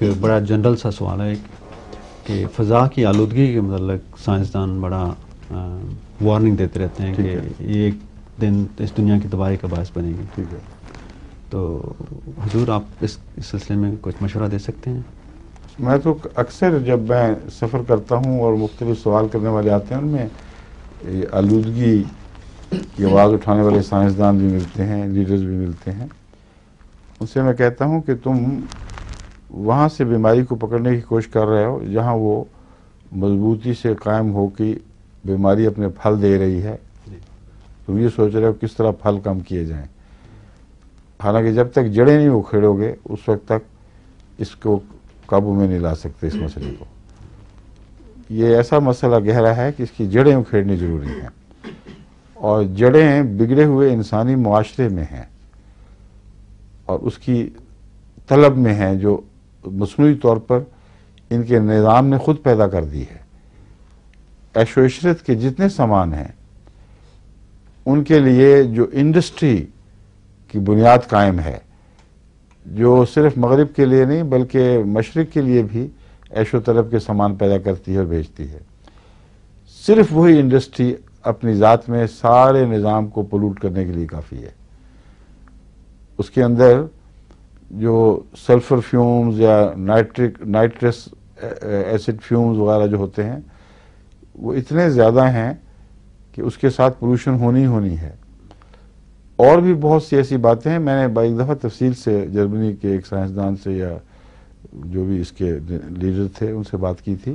ایک بڑا جنرل سا سوال ہے کہ فضا کی آلودگی کے متعلق سائنسدان بڑا وارننگ دیتے رہتے ہیں کہ یہ ایک دن اس دنیا کی تباہی کا باعث بنے گی. ٹھیک ہے. تو حضور آپ اس سلسلے میں کچھ مشورہ دے سکتے ہیں؟ میں تو اکثر جب میں سفر کرتا ہوں اور مختلف سوال کرنے والے آتے ہیں ان میں آلودگی کی آواز اٹھانے والے سائنسدان بھی ملتے ہیں، لیڈرز بھی ملتے ہیں. ان سے میں کہتا ہوں کہ تم وہاں سے بیماری کو پکڑنے کی کوشش کر رہے ہو جہاں وہ مضبوطی سے قائم ہو کے بیماری اپنے پھل دے رہی ہے. تم یہ سوچ رہے ہو کس طرح پھل کم کیے جائیں، حالانکہ جب تک جڑیں نہیں اکھیڑو گے اس وقت تک اس کو قابو میں نہیں لا سکتے اس مسئلے کو. یہ ایسا مسئلہ گہرا ہے کہ اس کی جڑیں اکھیڑنی ضروری ہیں، اور جڑیں بگڑے ہوئے انسانی معاشرے میں ہیں اور اس کی طلب میں ہیں جو مصنوعی طور پر ان کے نظام نے خود پیدا کر دی ہے. عیش و عشرت کے جتنے سامان ہیں ان کے لیے جو انڈسٹری کی بنیاد قائم ہے، جو صرف مغرب کے لیے نہیں بلکہ مشرق کے لیے بھی عیش و طلب کے سامان پیدا کرتی ہے اور بیچتی ہے، صرف وہی انڈسٹری اپنی ذات میں سارے نظام کو پولوٹ کرنے کے لیے کافی ہے. اس کے اندر جو سلفر فیومز یا نائٹرس ایسڈ فیومز وغیرہ جو ہوتے ہیں وہ اتنے زیادہ ہیں کہ اس کے ساتھ پولوشن ہونی ہے. اور بھی بہت سی ایسی باتیں ہیں. میں نے ایک دفعہ تفصیل سے جرمنی کے ایک سائنسدان سے یا جو بھی اس کے لیڈر تھے ان سے بات کی تھی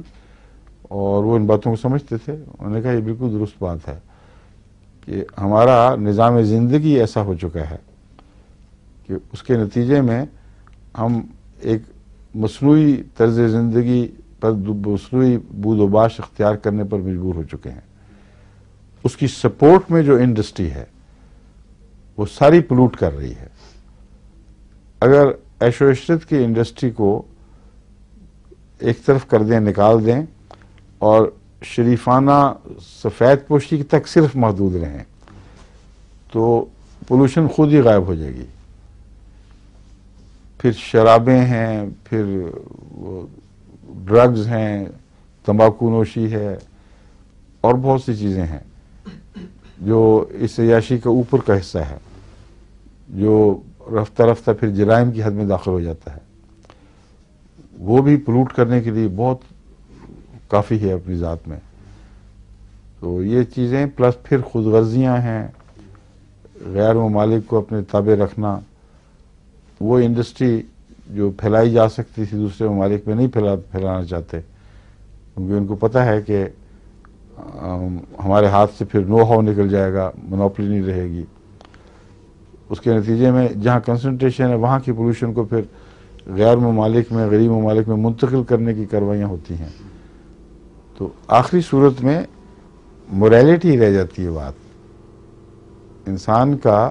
اور وہ ان باتوں کو سمجھتے تھے. انہوں نے کہا یہ بالکل درست بات ہے کہ ہمارا نظام زندگی ایسا ہو چکا ہے کہ اس کے نتیجے میں ہم ایک مصنوعی طرز زندگی پر مصنوعی بود و باش اختیار کرنے پر مجبور ہو چکے ہیں. اس کی سپورٹ میں جو انڈسٹری ہے وہ ساری پولوٹ کر رہی ہے. اگر عیش و عشرت کی انڈسٹری کو ایک طرف کر دیں، نکال دیں اور شریفانہ سفید پوشی تک صرف محدود رہیں تو پولوشن خود ہی غائب ہو جائے گی. پھر شرابیں ہیں، پھر ڈرگز ہیں، تمباکو نوشی ہے اور بہت سی چیزیں ہیں جو اس عیاشی کا اوپر کا حصہ ہے جو رفتہ رفتہ پھر جرائم کی حد میں داخل ہو جاتا ہے. وہ بھی پولوٹ کرنے کے لیے بہت کافی ہے اپنی ذات میں. تو یہ چیزیں پلس پھر خود غرضیاں ہیں، غیر ممالک کو اپنے تابع رکھنا. وہ انڈسٹری جو پھیلائی جا سکتی تھی دوسرے ممالک میں نہیں پھیلانا چاہتے کیونکہ ان کو پتہ ہے کہ ہمارے ہاتھ سے پھر نو ہاؤ نکل جائے گا، مونوپلی نہیں رہے گی. اس کے نتیجے میں جہاں کنسنٹریشن ہے وہاں کی پولوشن کو پھر غیر ممالک میں، غریب ممالک میں منتقل کرنے کی کاروائیاں ہوتی ہیں. تو آخری صورت میں موریلٹی رہ جاتی ہے. بات انسان کا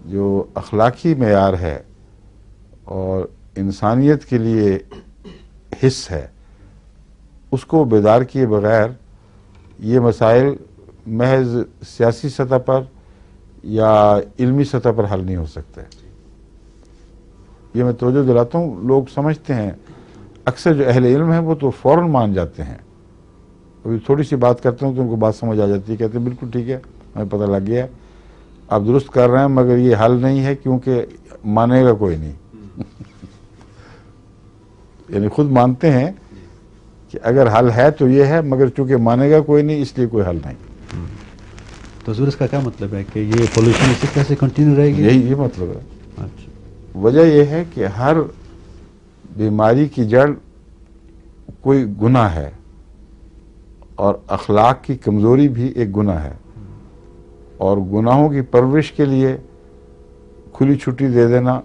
جو اخلاقی معیار ہے اور انسانیت کے لیے حص ہے اس کو بیدار کیے بغیر یہ مسائل محض سیاسی سطح پر یا علمی سطح پر حل نہیں ہو سکتے. یہ میں توجہ دلاتا ہوں. لوگ سمجھتے ہیں، اکثر جو اہل علم ہیں وہ تو فوراً مان جاتے ہیں. ابھی تھوڑی سی بات کرتے ہوں تو ان کو بات سمجھ آ جاتی ہے، کہتے ہیں بالکل ٹھیک ہے، ہمیں پتہ لگ گیا ہے، آپ درست کر رہے ہیں مگر یہ حل نہیں ہے کیونکہ مانے گا کوئی نہیں. یعنی خود مانتے ہیں کہ اگر حل ہے تو یہ ہے مگر چونکہ مانے گا کوئی نہیں اس لیے کوئی حل نہیں. تو حضور اس کا کیا مطلب ہے کہ یہ پولوشن اسی طرح سے کنٹینیو رہے گی؟ یہ مطلب ہے. اچھا. وجہ یہ ہے کہ ہر بیماری کی جڑ کوئی گناہ ہے اور اخلاق کی کمزوری بھی ایک گناہ ہے. اور گناہوں کی پرورش کے لیے کھلی چھٹی دے دینا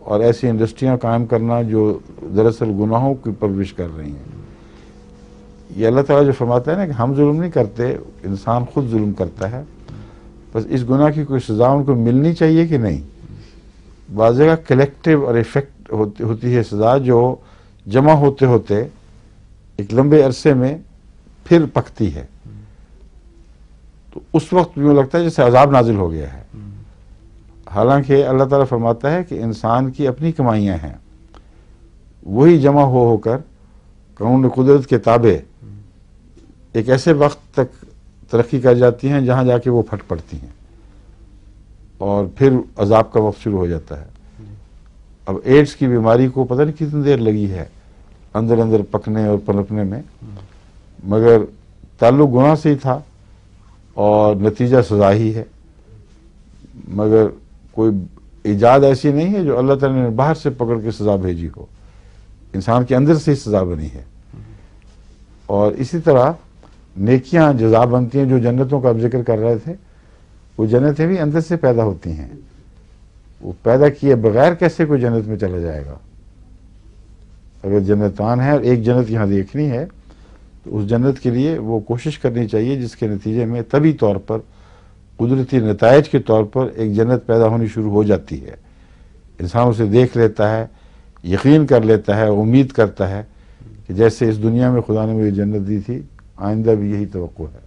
اور ایسی انڈسٹریاں قائم کرنا جو دراصل گناہوں کی پرورش کر رہی ہیں. یہ اللہ تعالیٰ جو فرماتا ہے نا کہ ہم ظلم نہیں کرتے، انسان خود ظلم کرتا ہے. بس اس گناہ کی کوئی سزا ان کو ملنی چاہیے کہ نہیں. بعض جگہ کلیکٹیو اور افیکٹ ہوتی ہے سزا جو جمع ہوتے ہوتے ایک لمبے عرصے میں پھر پکتی ہے. تو اس وقت یوں لگتا ہے جیسے عذاب نازل ہو گیا ہے. حالانکہ اللہ تعالیٰ فرماتا ہے کہ انسان کی اپنی کمائیاں ہیں، وہی جمع ہو کر قانون قدرت کے تابع ایک ایسے وقت تک ترقی کر جاتی ہیں جہاں جا کے وہ پھٹ پڑتی ہیں اور پھر عذاب کا وقت شروع ہو جاتا ہے. اب ایڈز کی بیماری کو پتہ نہیں کتنی دیر لگی ہے اندر اندر پکنے اور پنپنے میں، مگر تعلق گناہ سے ہی تھا اور نتیجہ سزا ہی ہے. مگر کوئی ایجاد ایسی نہیں ہے جو اللہ تعالیٰ نے باہر سے پکڑ کے سزا بھیجی ہو، انسان کے اندر سے ہی سزا بنی ہے. اور اسی طرح نیکیاں جزا بنتی ہیں. جو جنتوں کا آپ ذکر کر رہے تھے، وہ جنتیں بھی اندر سے پیدا ہوتی ہیں. وہ پیدا کیے بغیر کیسے کوئی جنت میں چلا جائے گا؟ اگر جنتان ہے اور ایک جنت یہاں دیکھنی ہے تو اس جنت کے لیے وہ کوشش کرنی چاہیے جس کے نتیجے میں طبی طور پر، قدرتی نتائج کے طور پر ایک جنت پیدا ہونی شروع ہو جاتی ہے. انسان اسے دیکھ لیتا ہے، یقین کر لیتا ہے، امید کرتا ہے کہ جیسے اس دنیا میں خدا نے مجھے جنت دی تھی، آئندہ بھی یہی توقع ہے.